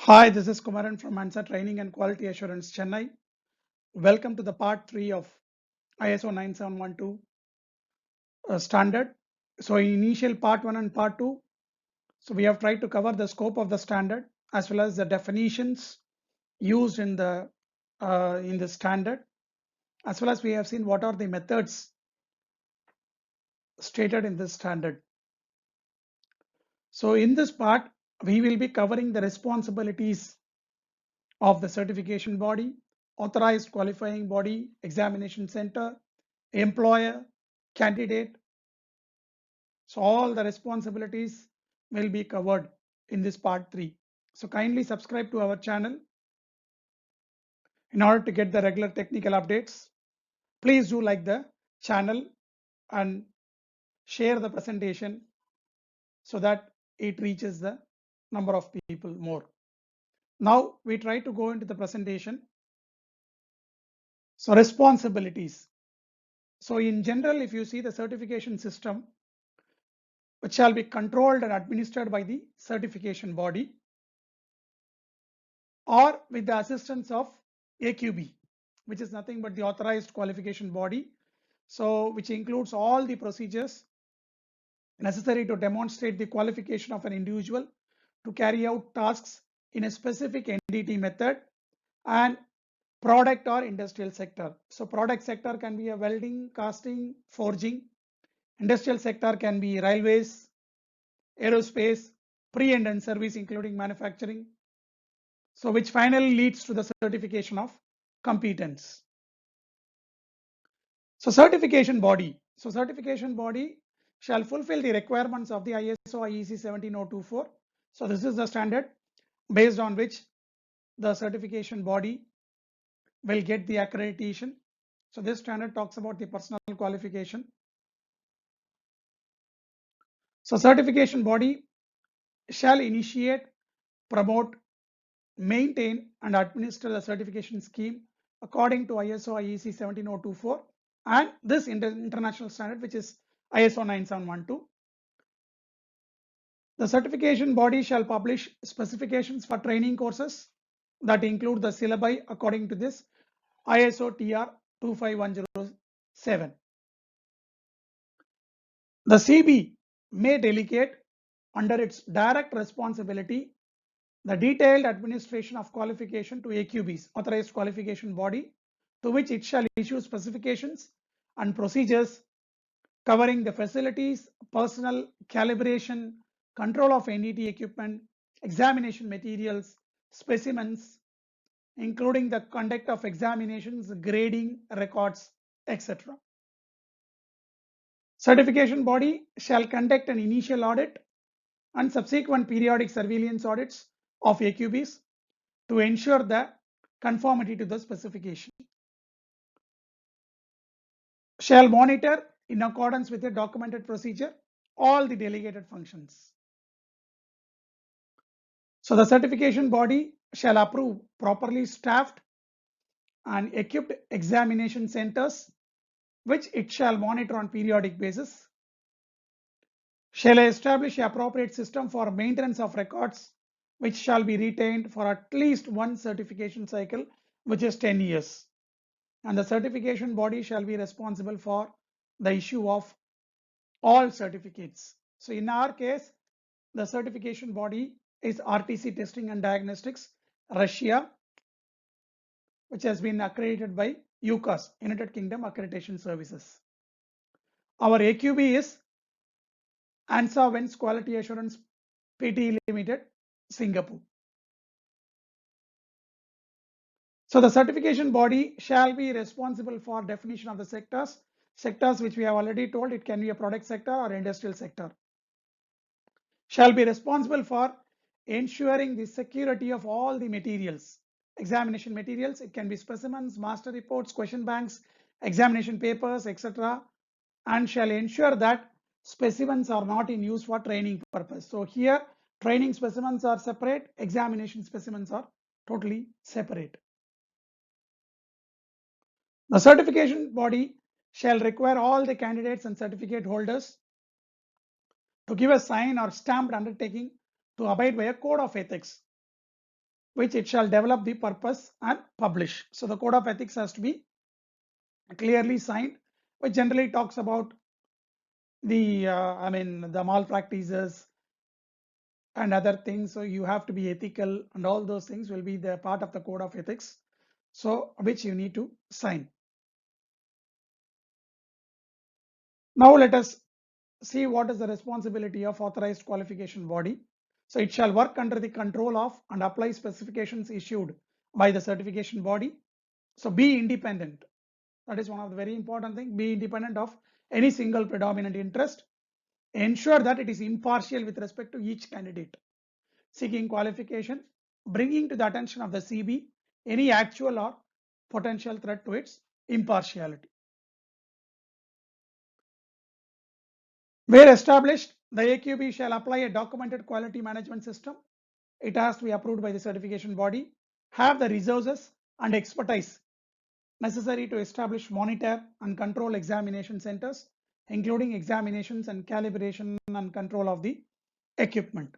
Hi, this is Kumaran from ANSA Training and Quality Assurance, Chennai. Welcome to the part 3 of ISO 9712 standard. So in initial part 1 and part 2, so we have tried to cover the scope of the standard as well as the definitions used in the standard, as well as we have seen what are the methods stated in this standard. So in this part, we will be covering the responsibilities of the certification body, authorized qualifying body, examination center, employer, candidate. So all the responsibilities will be covered in this part 3. So kindly subscribe to our channel in order to get the regular technical updates. Please do like the channel and share the presentation so that it reaches the number of people more. Now we try to go into the presentation. So responsibilities. So in general, if you see the certification system, which shall be controlled and administered by the certification body or with the assistance of AQB, which is nothing but the authorized qualification body. So which includes all the procedures necessary to demonstrate the qualification of an individual to carry out tasks in a specific NDT method and product or industrial sector. So product sector can be a welding, casting, forging. Industrial sector can be railways, aerospace, pre and end service including manufacturing. So which finally leads to the certification of competence. So certification body. So certification body shall fulfill the requirements of the ISO IEC 17024. So this is the standard based on which the certification body will get the accreditation. So this standard talks about the personal qualification. So certification body shall initiate, promote, maintain and administer the certification scheme according to ISO IEC 17024 and this international standard, which is ISO 9712. The certification body shall publish specifications for training courses that include the syllabi according to this ISO TR 25107. The CB may delegate under its direct responsibility the detailed administration of qualification to AQBs, authorized qualification body, to which it shall issue specifications and procedures covering the facilities, personnel, calibration, control of NDT equipment, examination materials, specimens, including the conduct of examinations, grading, records, etc. Certification body shall conduct an initial audit and subsequent periodic surveillance audits of AQBs to ensure the conformity to the specification. Shall monitor in accordance with a documented procedure all the delegated functions. So the certification body shall approve properly staffed and equipped examination centers, which it shall monitor on periodic basis. Shall establish an appropriate system for maintenance of records, which shall be retained for at least one certification cycle, which is 10 years. And the certification body shall be responsible for the issue of all certificates. So in our case, the certification body is RTC Testing and Diagnostics, Russia, which has been accredited by UKAS, United Kingdom Accreditation Services. Our AQB is ANSA Vents Quality Assurance Pte Limited, Singapore. So the certification body shall be responsible for definition of the sectors. Sectors which we have already told, it can be a product sector or industrial sector. Shall be responsible for ensuring the security of all the materials, examination materials. It can be specimens, master reports, question banks, examination papers, etc. And shall ensure that specimens are not in use for training purpose. So here training specimens are separate, examination specimens are totally separate. The certification body shall require all the candidates and certificate holders to give a sign or stamped undertaking to abide by a code of ethics which it shall develop the purpose and publish. So the code of ethics has to be clearly signed, which generally talks about the the malpractices and other things. So you have to be ethical, and all those things will be the part of the code of ethics, so which you need to sign. Now let us see what is the responsibility of authorized qualification body. So it shall work under the control of and apply specifications issued by the certification body. So be independent. That is one of the very important things. Be independent of any single predominant interest. Ensure that it is impartial with respect to each candidate seeking qualification, bringing to the attention of the CB any actual or potential threat to its impartiality. Where established, the AQB shall apply a documented quality management system. It has to be approved by the certification body, have the resources and expertise necessary to establish, monitor and control examination centers, including examinations and calibration and control of the equipment.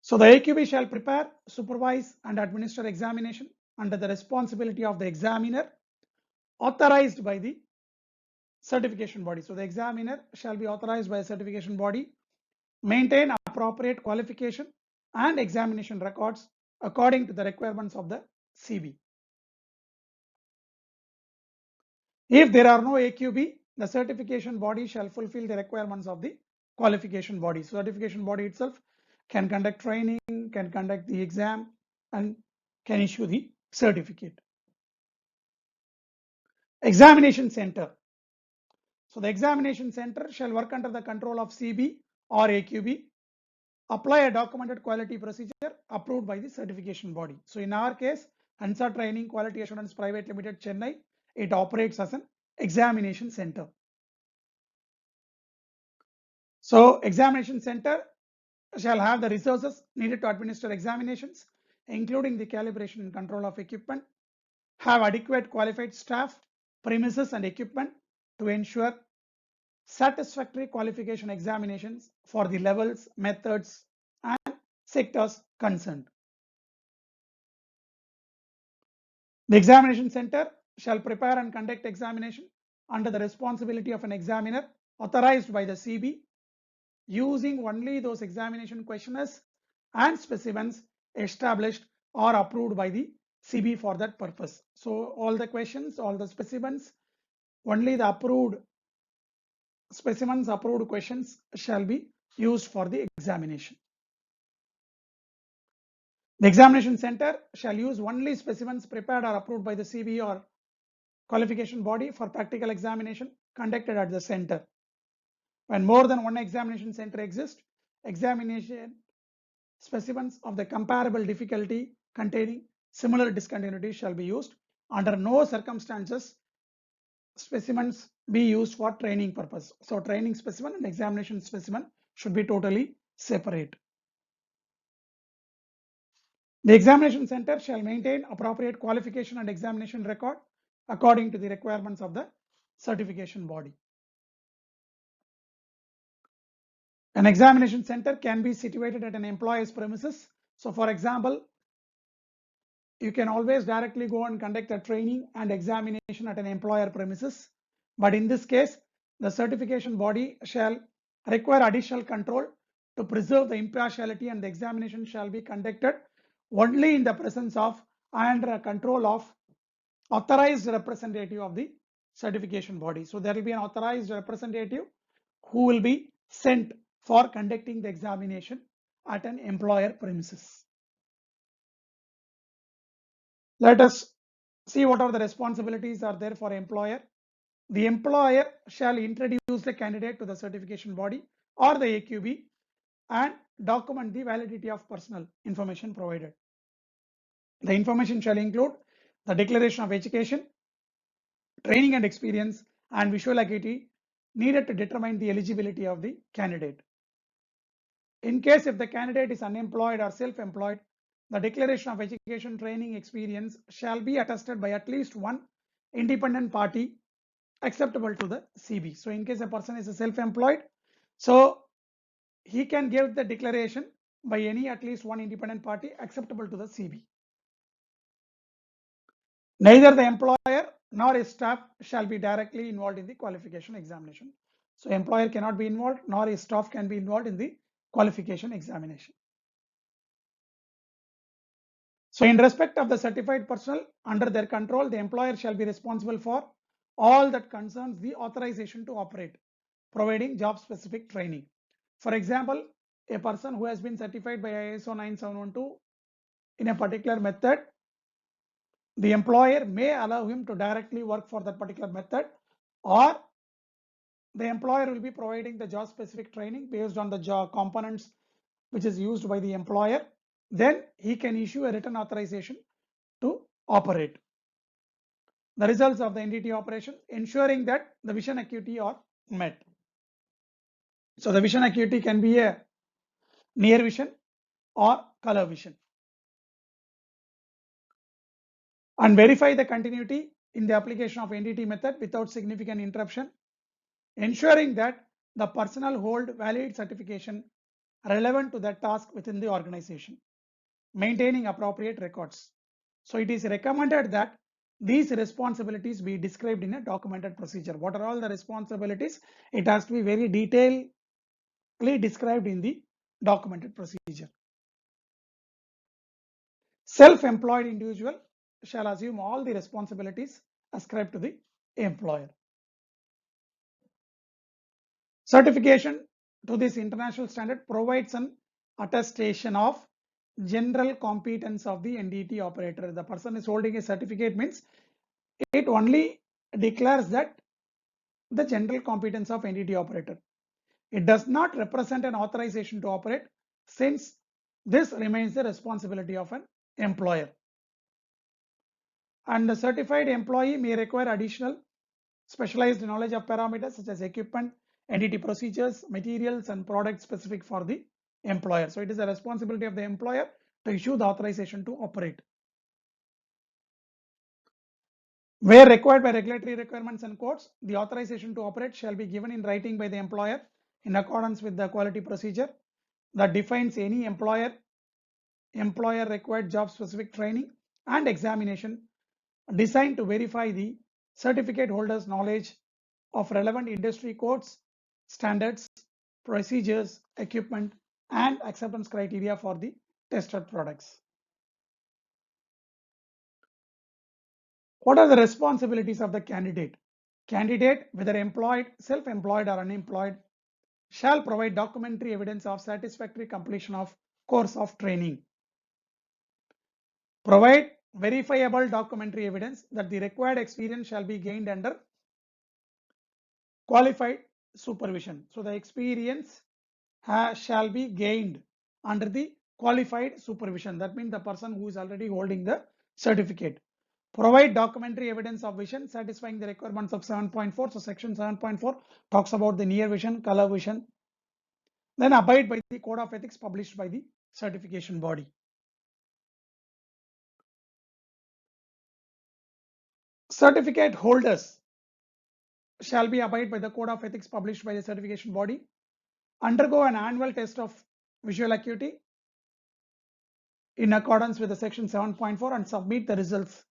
So the AQB shall prepare, supervise and administer examination under the responsibility of the examiner authorized by the certification body. So the examiner shall be authorized by a certification body, maintain appropriate qualification and examination records according to the requirements of the CB. If there are no AQB, the certification body shall fulfill the requirements of the qualification body. Certification body itself can conduct training, can conduct the exam and can issue the certificate. Examination center. So the examination center shall work under the control of CB or AQB, apply a documented quality procedure approved by the certification body. So in our case, Hansa Training Quality Assurance Private Limited, Chennai, it operates as an examination center. So examination center shall have the resources needed to administer examinations, including the calibration and control of equipment, have adequate qualified staff, premises and equipment to ensure satisfactory qualification examinations for the levels, methods and sectors concerned. The examination center shall prepare and conduct examination under the responsibility of an examiner authorized by the CB, using only those examination questionnaires and specimens established or approved by the CB for that purpose. So all the questions, all the specimens, only the approved specimens, approved questions shall be used for the examination. The examination center shall use only specimens prepared or approved by the CB or qualification body for practical examination conducted at the center. When more than one examination center exists, examination specimens of the comparable difficulty containing similar discontinuities shall be used. Under no circumstances specimens be used for training purpose. So training specimen and examination specimen should be totally separate. The examination center shall maintain appropriate qualification and examination record according to the requirements of the certification body. An examination center can be situated at an employer's premises. So for example, you can always directly go and conduct a training and examination at an employer premises. But in this case, the certification body shall require additional control to preserve the impartiality, and the examination shall be conducted only in the presence of and under control of authorized representative of the certification body. So there will be an authorized representative who will be sent for conducting the examination at an employer premises. Let us see what are the responsibilities are there for employer. The employer shall introduce the candidate to the certification body or the AQB and document the validity of personal information provided. The information shall include the declaration of education, training and experience, and visual acuity needed to determine the eligibility of the candidate. In case if the candidate is unemployed or self-employed, the declaration of education, training, experience shall be attested by at least one independent party acceptable to the CB. So in case a person is self-employed, so he can give the declaration by any at least one independent party acceptable to the CB. Neither the employer nor his staff shall be directly involved in the qualification examination. So employer cannot be involved, nor his staff can be involved in the qualification examination. So in respect of the certified personnel under their control, the employer shall be responsible for all that concerns the authorization to operate, providing job specific training. For example, a person who has been certified by ISO 9712 in a particular method, the employer may allow him to directly work for that particular method, or the employer will be providing the job specific training based on the job components which is used by the employer. Then he can issue a written authorization to operate. The results of the NDT operation, ensuring that the vision acuity are met. So the vision acuity can be a near vision or color vision. And verify the continuity in the application of NDT method without significant interruption, ensuring that the personnel hold valid certification relevant to that task within the organization, maintaining appropriate records. So it is recommended that these responsibilities be described in a documented procedure. What are all the responsibilities? It has to be very detailedly described in the documented procedure. Self-employed individual shall assume all the responsibilities ascribed to the employer. Certification to this international standard provides an attestation of general competence of the NDT operator. The person is holding a certificate means it only declares that the general competence of NDT operator. It does not represent an authorization to operate, since this remains the responsibility of an employer. And the certified employee may require additional specialized knowledge of parameters such as equipment, NDT procedures, materials, and products specific for the employer. So it is a responsibility of the employer to issue the authorization to operate. Where required by regulatory requirements and codes, the authorization to operate shall be given in writing by the employer in accordance with the quality procedure that defines any employer required job specific training and examination designed to verify the certificate holder's knowledge of relevant industry codes, standards, procedures, equipment, and acceptance criteria for the tested products. What are the responsibilities of the candidate? Candidate, whether employed, self-employed, or unemployed, shall provide documentary evidence of satisfactory completion of course of training. Provide verifiable documentary evidence that the required experience shall be gained under qualified supervision. So the experience shall be gained under the qualified supervision. That means the person who is already holding the certificate. Provide documentary evidence of vision satisfying the requirements of 7.4. So section 7.4 talks about the near vision, color vision. Then abide by the code of ethics published by the certification body. Certificate holders shall be abide by the code of ethics published by the certification body, undergo an annual test of visual acuity in accordance with the section 7.4 and submit the results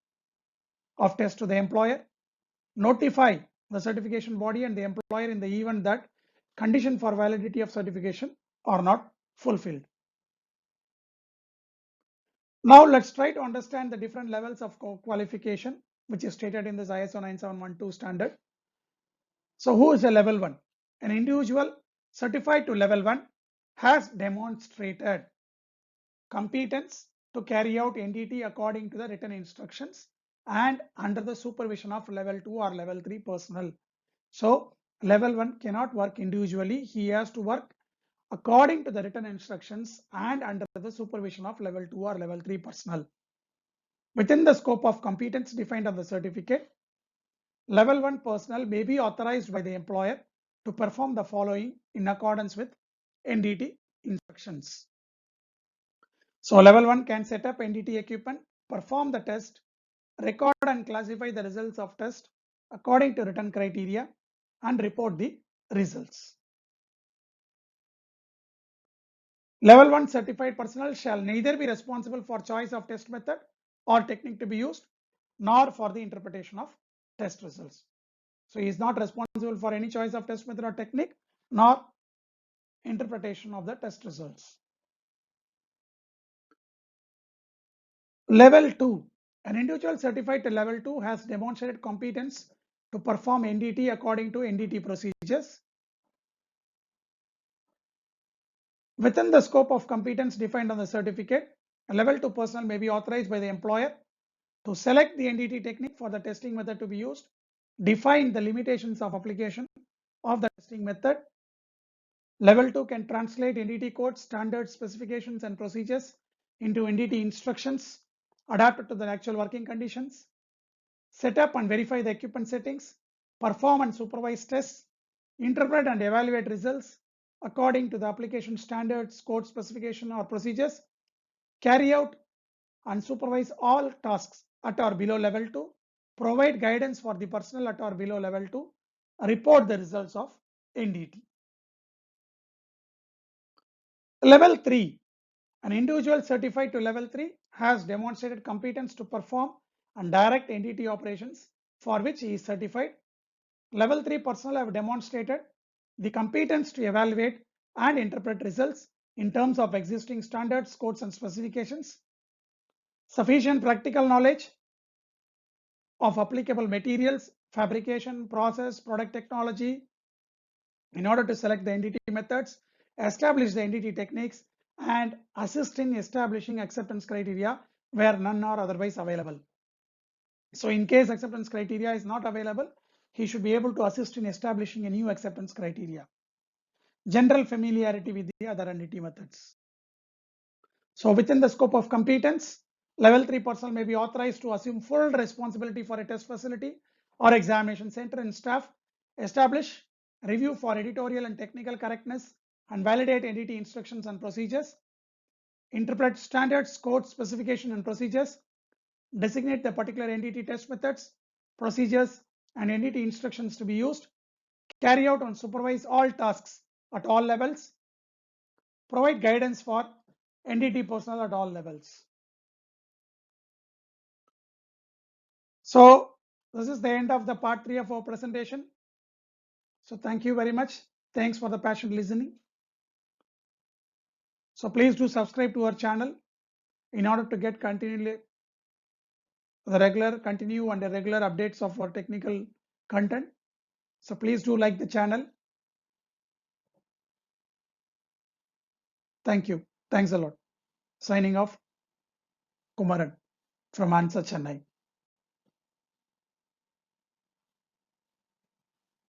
of test to the employer, notify the certification body and the employer in the event that condition for validity of certification are not fulfilled. Now let's try to understand the different levels of qualification which is stated in this ISO 9712 standard. So who is a level 1? An individual certified to level 1 has demonstrated competence to carry out NDT according to the written instructions and under the supervision of level 2 or level 3 personnel. So level 1 cannot work individually. He has to work according to the written instructions and under the supervision of level 2 or level 3 personnel. Within the scope of competence defined on the certificate, level 1 personnel may be authorized by the employer to perform the following in accordance with NDT instructions. So level 1 can set up NDT equipment, perform the test, record and classify the results of test according to written criteria, and report the results. Level 1 certified personnel shall neither be responsible for choice of test method or technique to be used, nor for the interpretation of test results. So he is not responsible for any choice of test method or technique, nor interpretation of the test results. Level 2. An individual certified to level 2 has demonstrated competence to perform NDT according to NDT procedures. Within the scope of competence defined on the certificate, a level 2 personnel may be authorized by the employer to select the NDT technique for the testing method to be used, define the limitations of application of the testing method. Level 2 can translate NDT codes, standards, specifications, and procedures into NDT instructions adapted to the actual working conditions, set up and verify the equipment settings, perform and supervise tests, interpret and evaluate results according to the application standards, code specification, or procedures, carry out and supervise all tasks at or below level 2, provide guidance for the personnel at or below level 2, report the results of NDT. Level 3. An individual certified to level 3 has demonstrated competence to perform and direct NDT operations for which he is certified. Level 3 personnel have demonstrated the competence to evaluate and interpret results in terms of existing standards, codes, and specifications, sufficient practical knowledge of applicable materials, fabrication, process, product technology in order to select the NDT methods, establish the NDT techniques, and assist in establishing acceptance criteria where none are otherwise available. So in case acceptance criteria is not available, he should be able to assist in establishing a new acceptance criteria. General familiarity with the other NDT methods. So within the scope of competence, level 3 personnel may be authorized to assume full responsibility for a test facility or examination center and staff, establish, review for editorial and technical correctness, and validate NDT instructions and procedures, interpret standards, codes, specification, and procedures, designate the particular NDT test methods, procedures, and NDT instructions to be used, carry out and supervise all tasks at all levels, provide guidance for NDT personnel at all levels. So this is the end of the part 3 of our presentation. So thank you very much. Thanks for the passionate listening. So please do subscribe to our channel in order to get continue and the regular updates of our technical content. So please do like the channel. Thank you. Thanks a lot. Signing off, Kumaran from ANSA Chennai.